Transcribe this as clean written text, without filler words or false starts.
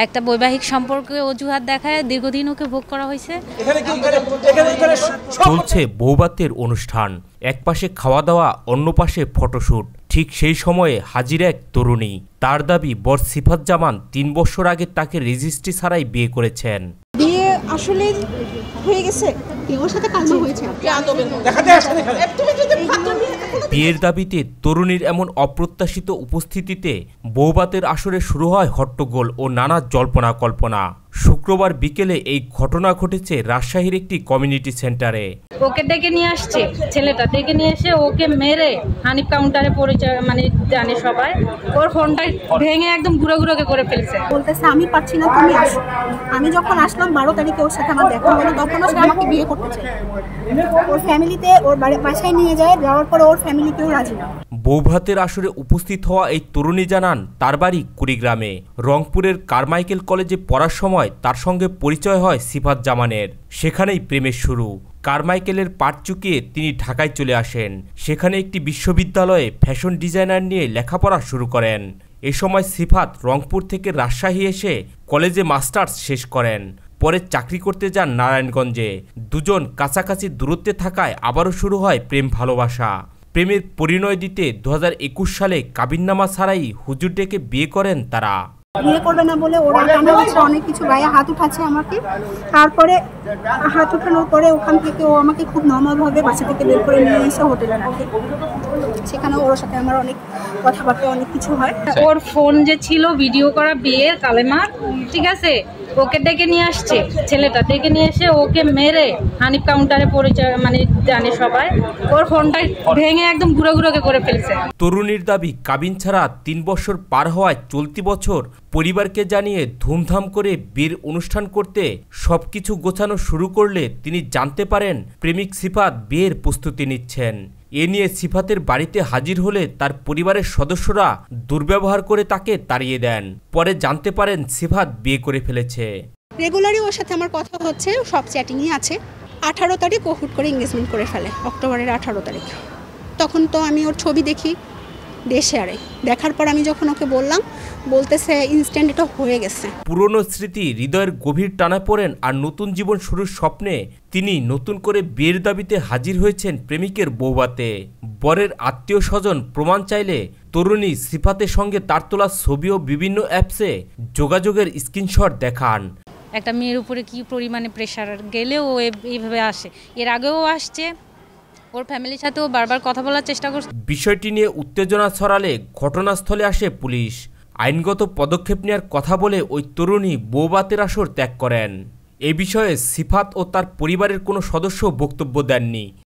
একটা বৈবাহিক সম্পর্কে অজুহাত দেখায় দীর্ঘদিন ওকে ভোগ করা হয়েছে। চলছে বৌভাতের অনুষ্ঠান, এক পাশে খাওয়া দাওয়া, অন্য পাশে ফটোশুট। ঠিক সেই সময়ে হাজির এক তরুণী। তার দাবি বর সিফাত জামান ৩ বছর আগে তাকে রেজিস্ট্রি ছাড়াই বিয়ে করেছেন। বিয়ে আসলে হয়ে গেছে, ওর সাথে কালমা হয়েছে। বিয়ের দাবিতে তরুণীর এমন অপ্রত্যাশিত উপস্থিতিতে বৌভাতের আসরে শুরু হয় হট্টগোল ও নানা জল্পনা কল্পনা। শুক্রবার বিকেলে এই ঘটনা ঘটেছে রাজশাহীর একটি কমিউনিটি সেন্টারে। ওকে ডেকে নিয়ে আসছে, ছেলেটা ডেকে নিয়ে এসে ওকে মেরে হানিফ কাউন্টারে পরিচয় জানে সবাই। ওর ফোনটা ভেঙে একদম গুঁড়ো গুঁড়োকে করে ফেলছে। বলতেছে আমি পারছি না, তুমি আসো। আমি যখন আসলাম 12 তারিখে ওর সাথে আমার দেখা হলো, তখনও সে আমাকে বিয়ে করতে চায়। ওর ফ্যামিলিতে ওর বাসায় নিয়ে যায়, যাওয়ার পরে ওর ফ্যামিলি কেউ রাজি না। বৌভাতের আসরে উপস্থিত হওয়া এই তরুণী জানান তার বাড়ি কুড়িগ্রামে। রংপুরের কারমাইকেল কলেজে পড়ার সময় তার সঙ্গে পরিচয় হয় সিফাত জামানের। সেখানেই প্রেমের শুরু। কারমাইকেলের পাঠ চুকিয়ে তিনি ঢাকায় চলে আসেন। সেখানে একটি বিশ্ববিদ্যালয়ে ফ্যাশন ডিজাইনার নিয়ে লেখাপড়া শুরু করেন। এ সময় সিফাত রংপুর থেকে রাজশাহী এসে কলেজে মাস্টার্স শেষ করেন। পরে চাকরি করতে যান নারায়ণগঞ্জে। দুজন কাছাকাছি দূরত্বে থাকায় আবারও শুরু হয় প্রেম ভালোবাসা। প্রেমের পরিণয় দিতে 2021 সালে কাবিননামা ছাড়াই হুজুর ডেকে বিয়ে করেন তারা। বিয়ে করবে না বলে ওরা টানা হচ্ছে, অনেক কিছু গায়ে হাত উঠাচ্ছে আমাকে। তারপরে হাত উঠানোর পরে ওখান থেকে ও আমাকে খুব নর্মালভাবে বাসা থেকে বের করে নিয়ে এসে হোটেলে রাখে। সেখানে ওর সাথে আমার অনেক কথাবার্তা, অনেক কিছু হয়। ওর ফোন যে ছিল ভিডিও করা বিয়ের কালেমা, ঠিক আছে, ওকে ডেকে নিয়ে আসছে, ছেলেটা ডেকে নিয়ে এসে ওকে মেরে হানিফ কাউন্টারে পরিচয় জানে সবাই। ওর ফোনটা ভেঙে একদম গুঁড়ো গুঁড়োকে করে ফেলছে। তরুণীর দাবি কাবিন ছাড়া 3 বছর পার হওয়ায় চলতি বছর পরিবারকে জানিয়ে ধুমধাম করে বিয়ের অনুষ্ঠান করতে সবকিছু গোছানো শুরু করলে তিনি জানতে পারেন প্রেমিক সিফাত বিয়ের প্রস্তুতি নিচ্ছেন। এ নিয়ে সিফাতের বাড়িতে হাজির হলে তার পরিবারের সদস্যরা দুর্ব্যবহার করে তাকে তাড়িয়ে দেন। পরে জানতে পারেন সিফাত বিয়ে করে ফেলেছে। রেগুলারই ওর সাথে আমার কথা হচ্ছে, সব চ্যাটিংই আছে। 18 তারিখ ও হুট করে এঙ্গেজমেন্ট করে ফেলে, অক্টোবরের 18 তারিখ। তখন তো আমি ওর ছবি দেখি দেশে দেখার পর আমি যখন ওকে বললাম, বলতেছে ইনস্ট্যান্ট এটা হয়ে গেছে। পুরনো স্মৃতি হৃদয়ের গভীর টানা পড়েন আর নতুন জীবন শুরুর স্বপ্নে তিনি নতুন করে বিয়ের দাবিতে হাজির হয়েছেন প্রেমিকের বৌভাতে। বরের আত্মীয় স্বজন প্রমাণ চাইলে তরুণী সিফাতের সঙ্গে তার তোলা ছবি ও বিভিন্ন অ্যাপসে যোগাযোগের স্ক্রিনশট দেখান। একটা মেয়ের উপরে কি পরিমাণে প্রেশার গেলেও ও এইভাবে আসে। এর আগেও আসছে, ওর ফ্যামিলির সাথেও বারবার কথা বলার চেষ্টা করছে। বিষয়টি নিয়ে উত্তেজনা ছড়ালে ঘটনাস্থলে আসে পুলিশ। আইনগত পদক্ষেপ নেওয়ার কথা বলে ওই তরুণী বৌভাতের আসর ত্যাগ করেন। এ বিষয়ে সিফাত ও তার পরিবারের কোনো সদস্য বক্তব্য দেননি।